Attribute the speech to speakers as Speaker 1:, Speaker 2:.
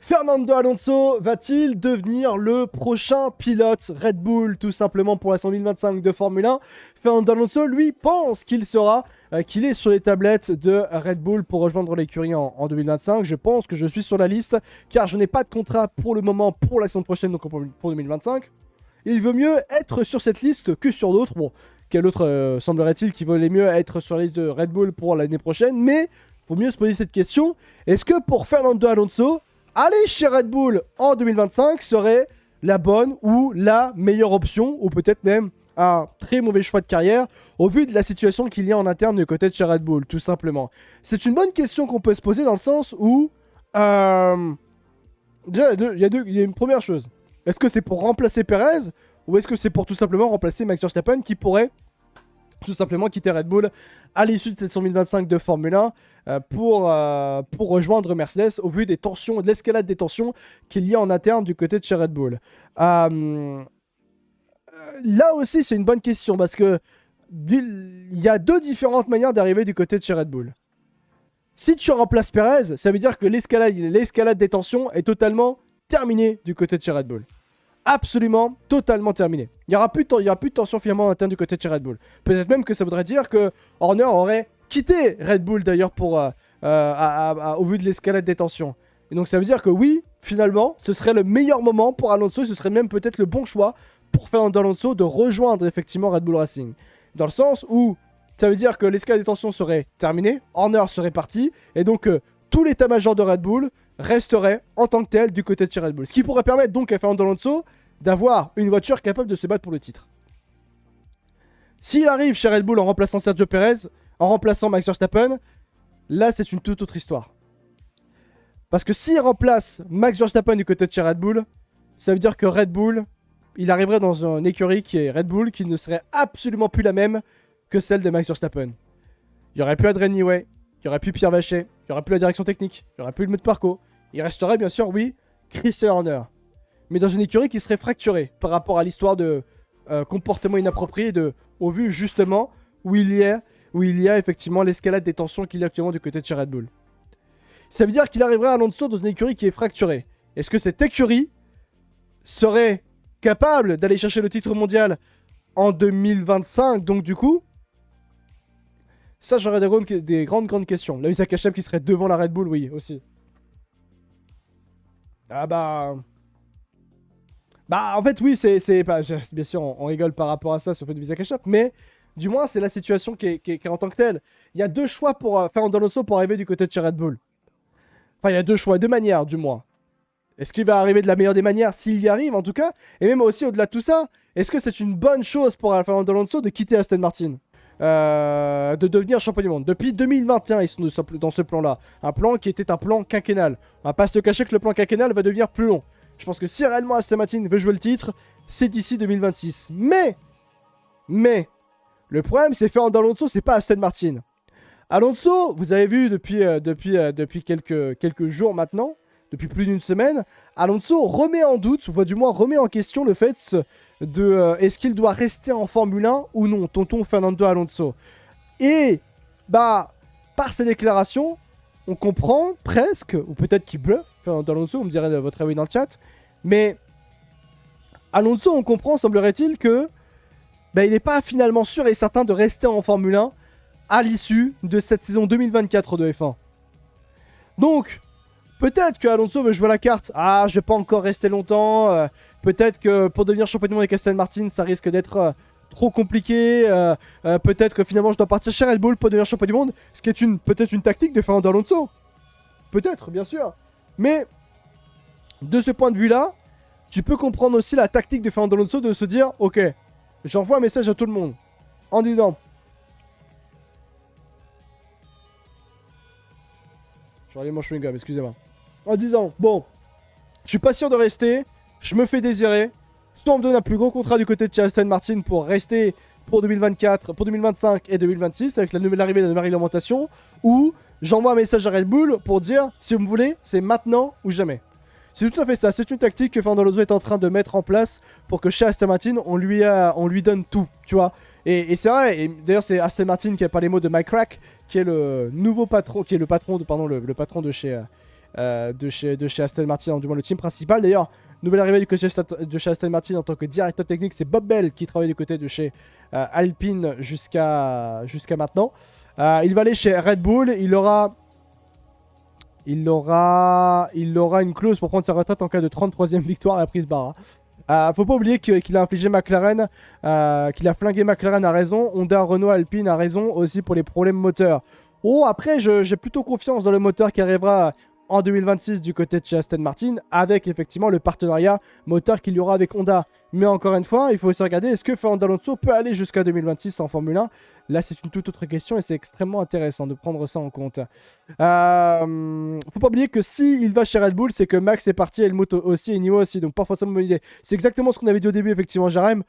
Speaker 1: Fernando Alonso va-t-il devenir le prochain pilote Red Bull, tout simplement pour la 2025 de Formule 1? Fernando Alonso, lui, pense qu'il qu'il est sur les tablettes de Red Bull pour rejoindre l'écurie en 2025. Je pense que je suis sur la liste, car je n'ai pas de contrat pour le moment pour la saison prochaine, donc pour 2025. Il veut mieux être sur cette liste que sur d'autres. Bon, quel autre semblerait-il qui valait mieux être sur la liste de Red Bull pour l'année prochaine? Mais il faut mieux se poser cette question. Est-ce que pour Fernando Alonso, aller chez Red Bull en 2025 serait la bonne ou la meilleure option, ou peut-être même un très mauvais choix de carrière, au vu de la situation qu'il y a en interne du côté de chez Red Bull, tout simplement? C'est une bonne question qu'on peut se poser dans le sens où... déjà, il y a une première chose. Est-ce que c'est pour remplacer Perez, ou est-ce que c'est pour tout simplement remplacer Max Verstappen, qui pourrait tout simplement quitter Red Bull à l'issue de cette 2025 de Formule 1 pour rejoindre Mercedes, au vu des tensions, de l'escalade des tensions qu'il y a en interne du côté de chez Red Bull? Là aussi, c'est une bonne question, parce que il y a deux différentes manières d'arriver du côté de chez Red Bull. Si tu remplaces Perez, ça veut dire que l'escalade des tensions est totalement terminée du côté de chez Red Bull. Absolument, totalement terminé. Il n'y aura plus de tension finalement interne du côté de chez Red Bull. Peut-être même que ça voudrait dire que Horner aurait quitté Red Bull d'ailleurs au vu de l'escalade des tensions. Et donc ça veut dire que oui, finalement, ce serait le meilleur moment pour Alonso, et ce serait même peut-être le bon choix pour Fernando Alonso de rejoindre effectivement Red Bull Racing. Dans le sens où ça veut dire que l'escalade des tensions serait terminée, Horner serait parti, et donc tout l'état-major de Red Bull resterait en tant que tel du côté de chez Red Bull. Ce qui pourrait permettre donc à Fernando Alonso d'avoir une voiture capable de se battre pour le titre. S'il arrive chez Red Bull en remplaçant Sergio Perez, en remplaçant Max Verstappen, là c'est une toute autre histoire. Parce que s'il remplace Max Verstappen du côté de chez Red Bull, ça veut dire que Red Bull, il arriverait dans une écurie qui est Red Bull, qui ne serait absolument plus la même que celle de Max Verstappen. Il n'y aurait plus Adrien Newey, il n'y aurait plus Pierre Vacher, il n'y aurait plus la direction technique, il n'y aurait plus le mode parcours. Il resterait bien sûr, oui, Christian Horner. Mais dans une écurie qui serait fracturée par rapport à l'histoire de comportement inapproprié, au vu justement où il y a effectivement l'escalade des tensions qu'il y a actuellement du côté de chez Red Bull. Ça veut dire qu'il arriverait à Alonso dans une écurie qui est fracturée. Est-ce que cette écurie serait capable d'aller chercher le titre mondial en 2025? Donc du coup, ça j'aurais des grandes questions. La Isaac Hachab qui serait devant la Red Bull, oui, aussi. Ah bah... Bah en fait oui, bien sûr on rigole par rapport à ça sur le fait de Visa Cash App, mais du moins c'est la situation qui est en tant que telle. Il y a deux choix pour Fernando Alonso pour arriver du côté de chez Red Bull. Enfin il y a deux choix, deux manières du moins. Est-ce qu'il va arriver de la meilleure des manières, s'il y arrive en tout cas? Et même aussi au-delà de tout ça, est-ce que c'est une bonne chose pour Fernando Alonso de quitter Aston Martin, de devenir champion du monde? Depuis 2021 ils sont dans ce plan-là. Un plan qui était un plan quinquennal. On va pas se cacher que le plan quinquennal va devenir plus long. Je pense que si réellement Aston Martin veut jouer le titre, c'est d'ici 2026. Mais, le problème c'est Fernando Alonso, c'est pas Aston Martin. Alonso, vous avez vu depuis quelques jours maintenant, depuis plus d'une semaine, Alonso remet en doute, ou du moins remet en question le fait de est-ce qu'il doit rester en Formule 1 ou non, tonton Fernando Alonso. Et, bah, par ses déclarations, on comprend presque, ou peut-être qu'il bluffe, Fernando Alonso, on me dirait votre avis dans le chat, mais Alonso, on comprend, semblerait-il, que bah, il n'est pas finalement sûr et certain de rester en Formule 1 à l'issue de cette saison 2024 de F1. Donc, peut-être que Alonso veut jouer la carte. Ah, je vais pas encore rester longtemps. Peut-être que pour devenir champion du monde avec Aston Martin, ça risque d'être trop compliqué. Peut-être que finalement, je dois partir chez Red Bull pour devenir champion du monde. Ce qui est peut-être une tactique de Fernando Alonso. Peut-être, bien sûr. Mais, de ce point de vue-là, tu peux comprendre aussi la tactique de Fernando Alonso de se dire, ok, j'envoie un message à tout le monde. En disant... Je rallume mon chewing-gum, excusez-moi. En disant, bon, je suis pas sûr de rester, je me fais désirer, soit on me donne un plus gros contrat du côté de chez Aston Martin pour rester pour 2024, pour 2025 et 2026 avec l'arrivée de la nouvelle réglementation, ou j'envoie un message à Red Bull pour dire, si vous me voulez, c'est maintenant ou jamais. C'est tout à fait ça, c'est une tactique que Fernando Alonso est en train de mettre en place pour que chez Aston Martin, on lui donne tout, tu vois. Et c'est vrai, et d'ailleurs c'est Aston Martin qui a pas les mots de Mike Crack, qui est le nouveau patron, qui est le patron de, pardon, le patron de chez de chez Aston Martin, du moins le team principal. D'ailleurs, nouvelle arrivée du côté de chez Aston Martin en tant que directeur technique, c'est Bob Bell qui travaille du côté de chez Alpine jusqu'à maintenant. Il va aller chez Red Bull, il aura une clause pour prendre sa retraite en cas de 33e victoire à la prise barre. Faut pas oublier qu'il a infligé McLaren, qu'il a flingué McLaren à raison, Honda, Renault, Alpine a raison aussi pour les problèmes moteurs. Oh, après, j'ai plutôt confiance dans le moteur qui arrivera en 2026 du côté de chez Aston Martin, avec effectivement le partenariat moteur qu'il y aura avec Honda. Mais encore une fois, il faut aussi regarder, est-ce que Fernando Alonso peut aller jusqu'à 2026 en Formule 1? Là, c'est une toute autre question et c'est extrêmement intéressant de prendre ça en compte. Faut pas oublier que s'il va chez Red Bull, c'est que Max est parti, Helmut aussi et Nimo aussi, donc pas forcément bonne idée. C'est exactement ce qu'on avait dit au début, effectivement, Jérém.